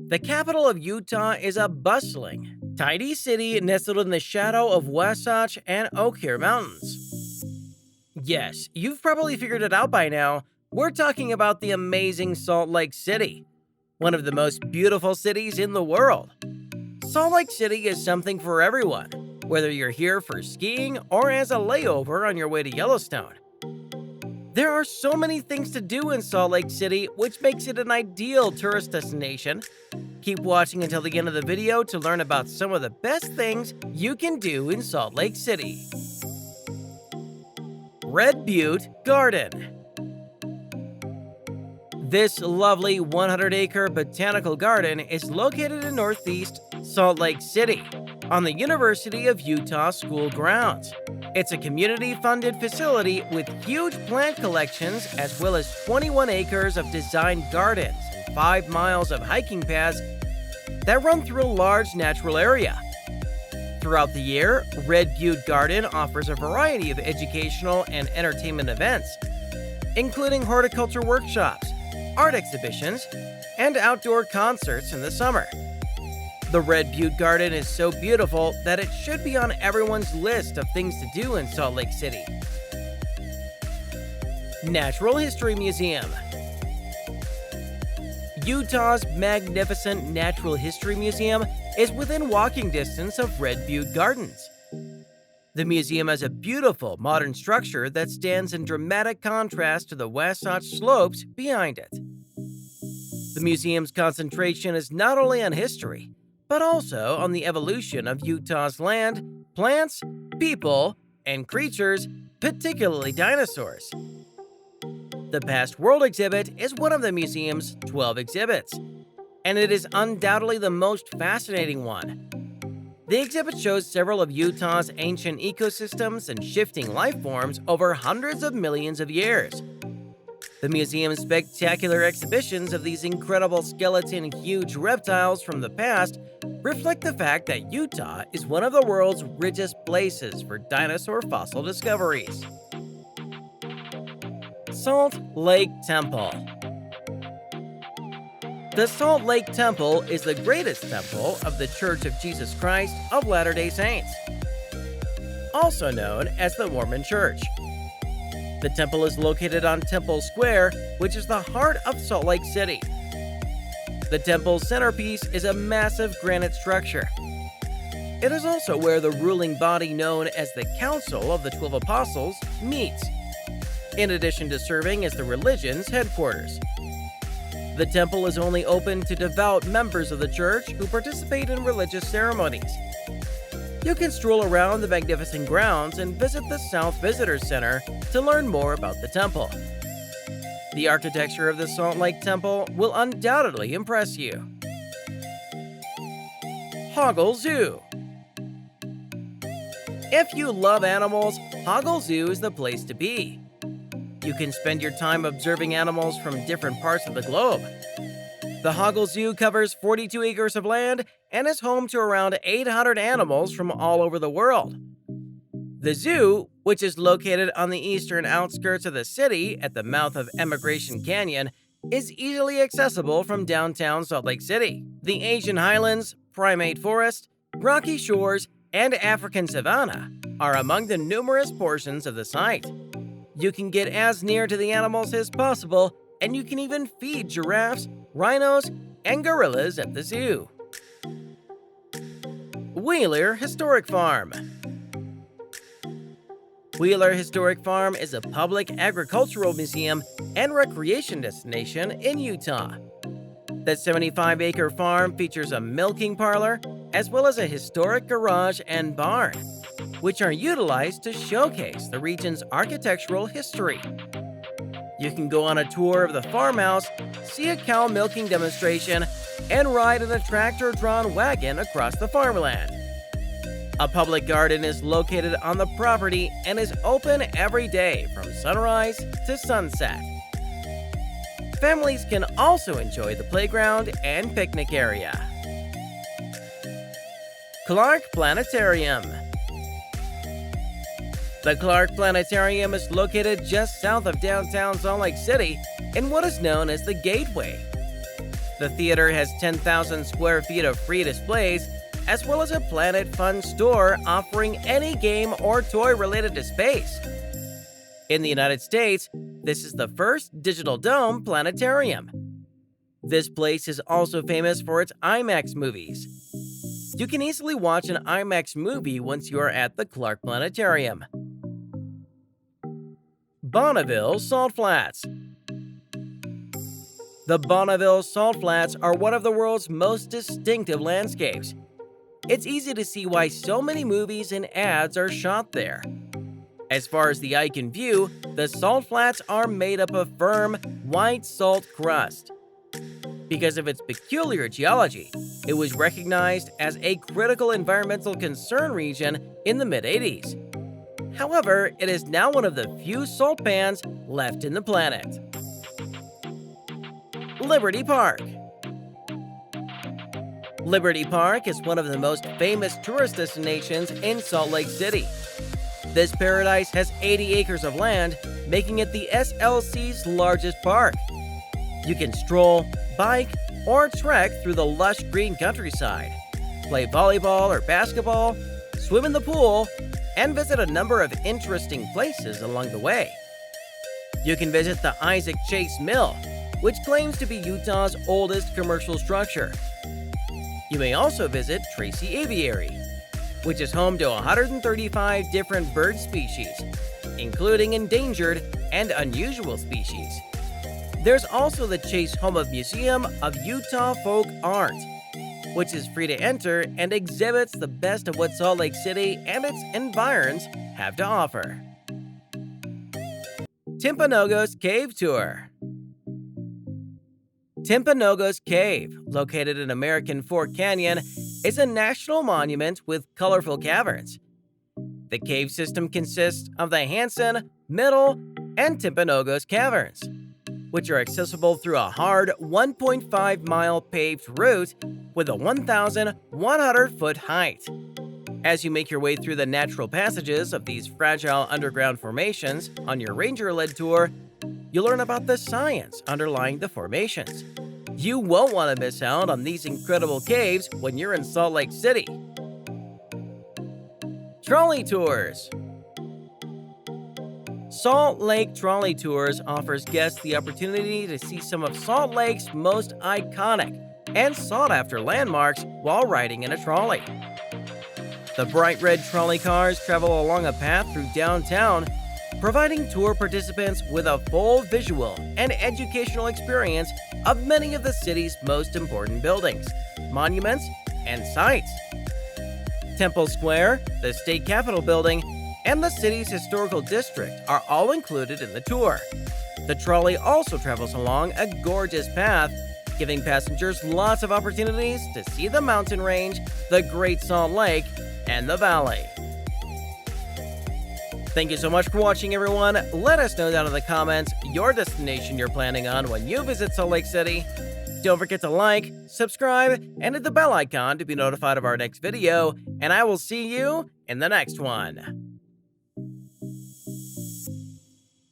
The capital of Utah is a bustling, tidy city nestled in the shadow of Wasatch and Oquirrh Mountains. Yes, you've probably figured it out by now. We're talking about the amazing Salt Lake City, one of the most beautiful cities in the world. Salt Lake City is something for everyone, whether you're here for skiing or as a layover on your way to Yellowstone. There are so many things to do in Salt Lake City, which makes it an ideal tourist destination. Keep watching until the end of the video to learn about some of the best things you can do in Salt Lake City. Red Butte Garden. This lovely 100-acre botanical garden is located in northeast Salt Lake City on the University of Utah school grounds. It's a community-funded facility with huge plant collections as well as 21 acres of designed gardens and 5 miles of hiking paths that run through a large natural area. Throughout the year, Red Butte Garden offers a variety of educational and entertainment events, including horticulture workshops, art exhibitions, and outdoor concerts in the summer. The Red Butte Garden is so beautiful that it should be on everyone's list of things to do in Salt Lake City. Natural History Museum. Utah's magnificent Natural History Museum is within walking distance of Red Butte Gardens. The museum has a beautiful modern structure that stands in dramatic contrast to the Wasatch slopes behind it. The museum's concentration is not only on history, but also on the evolution of Utah's land, plants, people, and creatures, particularly dinosaurs. The Past World exhibit is one of the museum's 12 exhibits, and it is undoubtedly the most fascinating one. The exhibit shows several of Utah's ancient ecosystems and shifting life forms over hundreds of millions of years. The museum's spectacular exhibitions of these incredible skeleton huge reptiles from the past reflect the fact that Utah is one of the world's richest places for dinosaur fossil discoveries. Salt Lake Temple. The Salt Lake Temple is the greatest temple of the Church of Jesus Christ of Latter-day Saints, also known as the Mormon Church. The temple is located on Temple Square, which is the heart of Salt Lake City. The temple's centerpiece is a massive granite structure. It is also where the ruling body known as the Council of the 12 Apostles meets, in addition to serving as the religion's headquarters. The temple is only open to devout members of the church who participate in religious ceremonies. You can stroll around the magnificent grounds and visit the South Visitor Center to learn more about the temple. The architecture of the Salt Lake Temple will undoubtedly impress you. Hogle Zoo. If you love animals, Hogle Zoo is the place to be. You can spend your time observing animals from different parts of the globe. The Hogle Zoo covers 42 acres of land and is home to around 800 animals from all over the world. The zoo, which is located on the eastern outskirts of the city at the mouth of Emigration Canyon, is easily accessible from downtown Salt Lake City. The Asian Highlands, Primate Forest, Rocky Shores, and African Savanna are among the numerous portions of the site. You can get as near to the animals as possible, and you can even feed giraffes, rhinos, and gorillas at the zoo. Wheeler Historic Farm. Wheeler Historic Farm is a public agricultural museum and recreation destination in Utah. The 75-acre farm features a milking parlor as well as a historic garage and barn, which are utilized to showcase the region's architectural history. You can go on a tour of the farmhouse, see a cow milking demonstration, and ride in a tractor-drawn wagon across the farmland. A public garden is located on the property and is open every day from sunrise to sunset. Families can also enjoy the playground and picnic area. Clark Planetarium. The Clark Planetarium is located just south of downtown Salt Lake City in what is known as the Gateway. The theater has 10,000 square feet of free displays, as well as a Planet Fun store offering any game or toy related to space. In the United States, this is the first digital dome planetarium. This place is also famous for its IMAX movies. You can easily watch an IMAX movie once you are at the Clark Planetarium. Bonneville Salt Flats. The Bonneville Salt Flats are one of the world's most distinctive landscapes. It's easy to see why so many movies and ads are shot there. As far as the eye can view, the salt flats are made up of firm, white salt crust. Because of its peculiar geology, it was recognized as a critical environmental concern region in the mid-80s. However, it is now one of the few salt pans left in the planet. Liberty Park. Liberty Park is one of the most famous tourist destinations in Salt Lake City. This paradise has 80 acres of land, making it the SLC's largest park. You can stroll, bike, or trek through the lush green countryside, play volleyball or basketball, swim in the pool, and visit a number of interesting places along the way. You can visit the Isaac Chase Mill, which claims to be Utah's oldest commercial structure. You may also visit Tracy Aviary, which is home to 135 different bird species, including endangered and unusual species. There's also the Chase Home of Museum of Utah Folk Art, which is free to enter and exhibits the best of what Salt Lake City and its environs have to offer. Timpanogos Cave Tour. Timpanogos Cave, located in American Fork Canyon, is a national monument with colorful caverns. The cave system consists of the Hansen, Middle, and Timpanogos caverns, which are accessible through a hard 1.5-mile paved route with a 1,100-foot height. As you make your way through the natural passages of these fragile underground formations on your ranger-led tour, you'll learn about the science underlying the formations. You won't want to miss out on these incredible caves when you're in Salt Lake City. Trolley Tours. Salt Lake Trolley Tours offers guests the opportunity to see some of Salt Lake's most iconic and sought-after landmarks while riding in a trolley. The bright red trolley cars travel along a path through downtown, providing tour participants with a full visual and educational experience of many of the city's most important buildings, monuments, and sites. Temple Square, the state capitol building, and the city's historical district are all included in the tour. The trolley also travels along a gorgeous path, giving passengers lots of opportunities to see the mountain range, the Great Salt Lake, and the valley. Thank you so much for watching, everyone. Let us know down in the comments your destination you're planning on when you visit Salt Lake City. Don't forget to like, subscribe, and hit the bell icon to be notified of our next video, and I will see you in the next one.